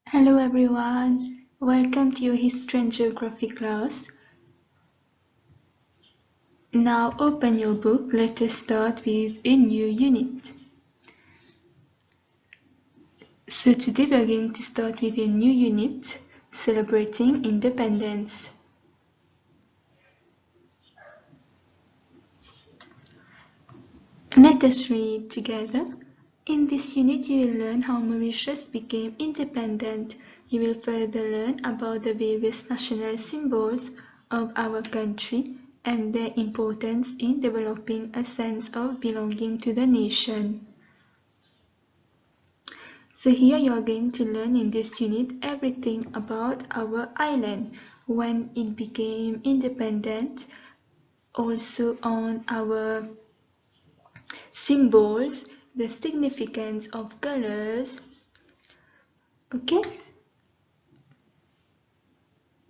Hello everyone, welcome to your History and Geography class. Now open your book, let us start with a new unit. So today we are going to start with a new unit, celebrating independence. Let us read together. In this unit you will learn how Mauritius became independent. You will further learn about the various national symbols of our country and their importance in developing a sense of belonging to the nation. So here you are going to learn in this unit everything about our island, when it became independent, also on our symbols, the significance of colors. Okay?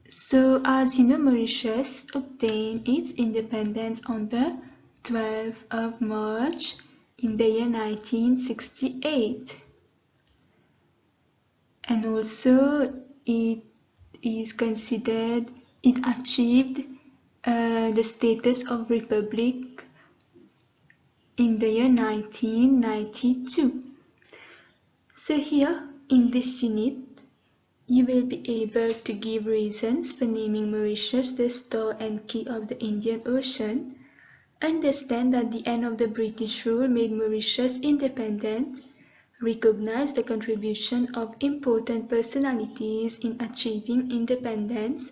So as you know, Mauritius obtained its independence on the 12th of March in the year 1968. And also it is considered, it achieved the status of republic in the year 1992. So here in this unit, you will be able to give reasons for naming Mauritius the star and key of the Indian Ocean, understand that the end of the British rule made Mauritius independent, recognize the contribution of important personalities in achieving independence,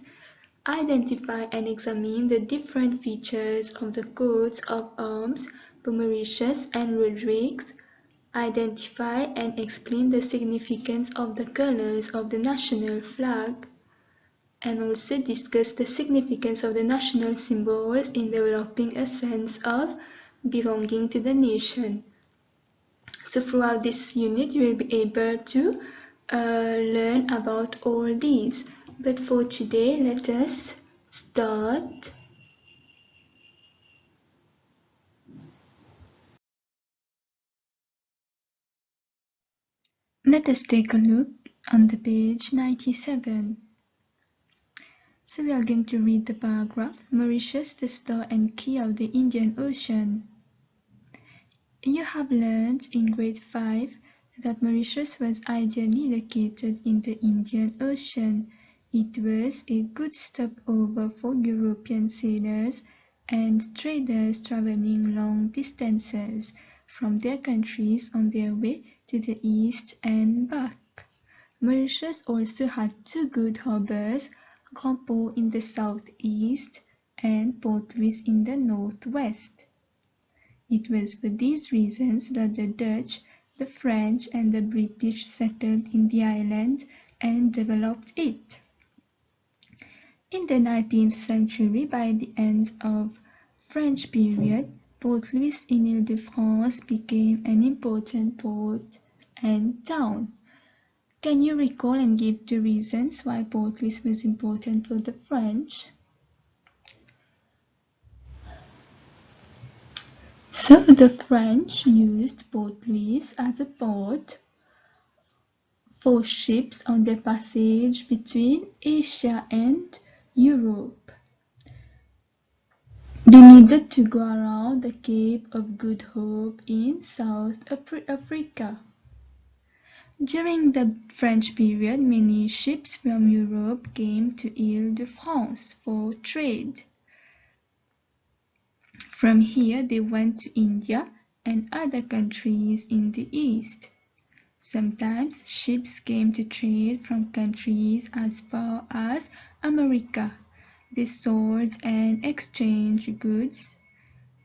identify and examine the different features of the coats of arms for Mauritius and Rodrigues, identify and explain the significance of the colors of the national flag, and also discuss the significance of the national symbols in developing a sense of belonging to the nation. So throughout this unit, you will be able to learn about all these. But for today, let us start. Let us take a look on the page 97. So we are going to read the paragraph, Mauritius, the star and key of the Indian Ocean. You have learned in grade 5 that Mauritius was ideally located in the Indian Ocean. It was a good stopover for European sailors and traders traveling long distances from their countries on their way to the east and back. Mauritius also had two good harbors, Grand Port in the southeast and Port Louis in the northwest. It was for these reasons that the Dutch, the French, and the British settled in the island and developed it. In the 19th century, by the end of French period, Port Louis in Ile-de-France became an important port and town. Can you recall and give the reasons why Port Louis was important for the French? So the French used Port Louis as a port for ships on their passage between Asia and Europe. They needed to go around the Cape of Good Hope in South Africa. During the French period, many ships from Europe came to Ile-de-France for trade. From here, they went to India and other countries in the East. Sometimes ships came to trade from countries as far as America. They sold and exchanged goods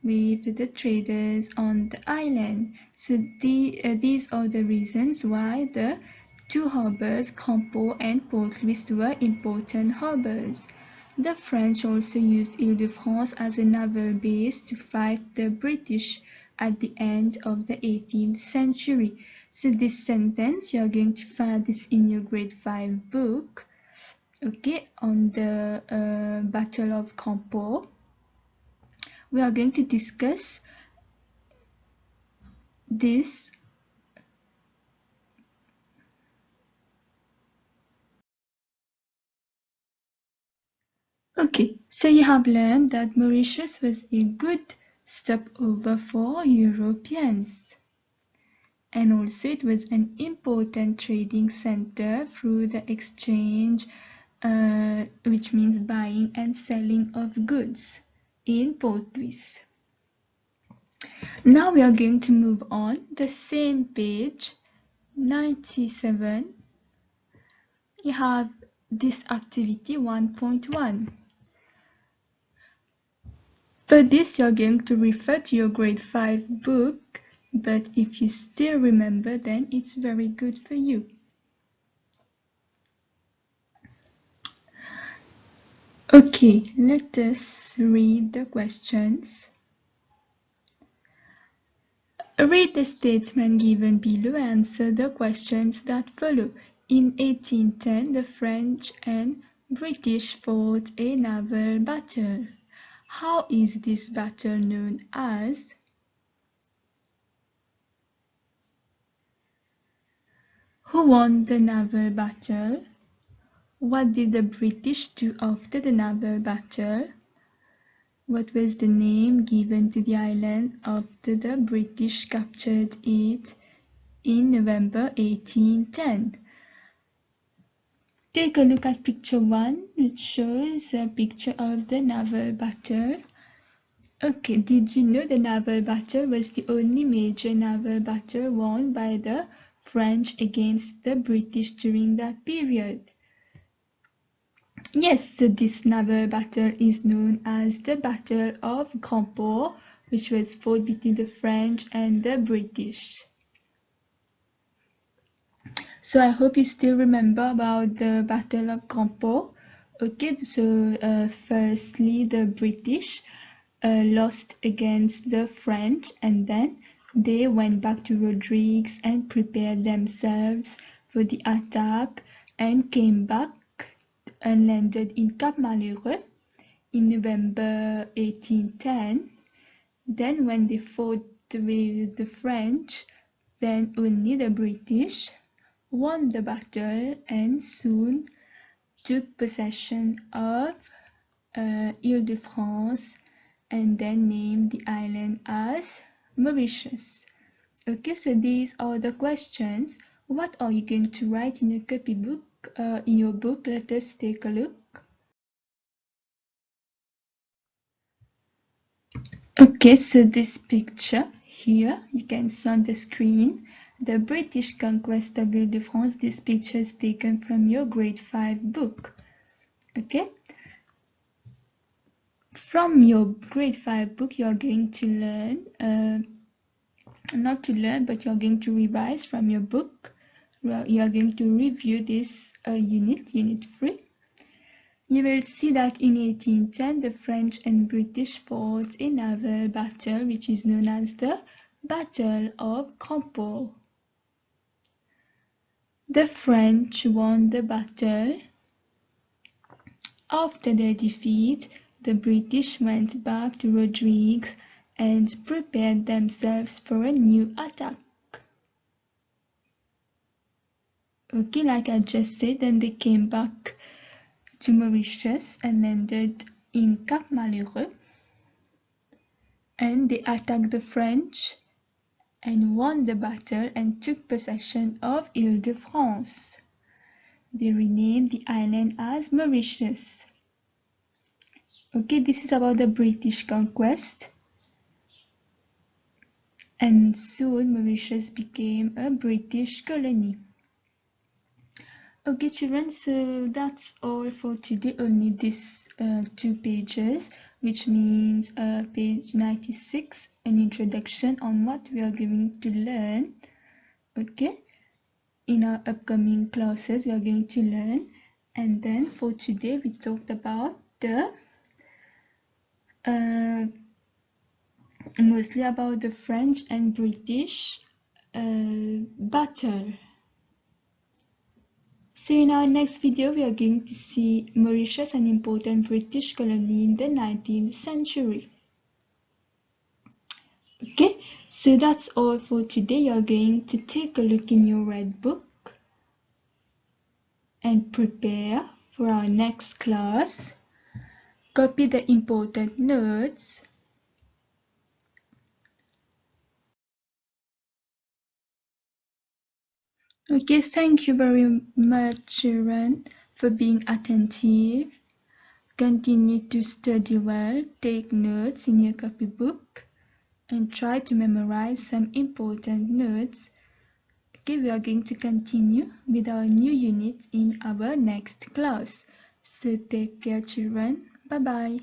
with the traders on the island. So these are the reasons why the two harbors, Grand Port and Port Louis, were important harbors. The French also used Ile-de-France as a naval base to fight the British at the end of the 18th century. So this sentence, you are going to find this in your grade 5 book, okay, on the Battle of Grand Port. We are going to discuss this Okay, so you have learned that Mauritius was a good stopover for Europeans. And also it was an important trading center through the exchange, which means buying and selling of goods in Port Louis. Now we are going to move on the same page 97. You have this activity 1.1. For this you're going to refer to your grade 5 book, but if you still remember, then it's very good for you. Okay, let us read the questions. Read the statement given below and answer the questions that follow. In 1810, the French and British fought a naval battle. How is this battle known as? Who won the naval battle? What did the British do after the naval battle? What was the name given to the island after the British captured it in November 1810? Take a look at picture 1, which shows a picture of the naval battle. Okay, did you know the naval battle was the only major naval battle won by the French against the British during that period? Yes, so this naval battle is known as the Battle of Grand Port, which was fought between the French and the British. So I hope you still remember about the Battle of Grand Port. Okay, so firstly the British lost against the French, and then they went back to Rodrigues and prepared themselves for the attack and came back and landed in Cap Malheureux in November 1810. Then when they fought with the French, then only the British won the battle and soon took possession of Ile-de-France and then named the island as Mauritius. Okay, so these are the questions. What are you going to write in your copybook? In your book, let us take a look. Okay, so this picture here, you can see on the screen, the British conquest of Ile-de-France. This picture is taken from your grade 5 book. Okay, from your grade 5 book, you are going to learn, not to learn, but you're going to revise from your book. You are going to review this unit 3. You will see that in 1810, the French and British fought a naval battle, which is known as the Battle of Grand Port. The French won the battle. After their defeat, the British went back to Rodrigues and prepared themselves for a new attack. Okay, like I just said, then they came back to Mauritius and landed in Cap Malheureux, and they attacked the French and won the battle and took possession of Ile-de-France. They renamed the island as Mauritius. Okay, this is about the British conquest, and soon Mauritius became a British colony. Okay children, so that's all for today. Only these 2 pages, which means page 96, an introduction on what we are going to learn. Okay, in our upcoming classes we are going to learn, and then for today we talked about the mostly about the French and British battle. So in our next video, we are going to see Mauritius, an important British colony in the 19th century. Okay, so that's all for today. You're going to take a look in your red book and prepare for our next class. Copy the important notes. Okay, thank you very much, children, for being attentive. Continue to study well, take notes in your copybook, and try to memorize some important notes. Okay, we are going to continue with our new unit in our next class. So take care, children. Bye-bye.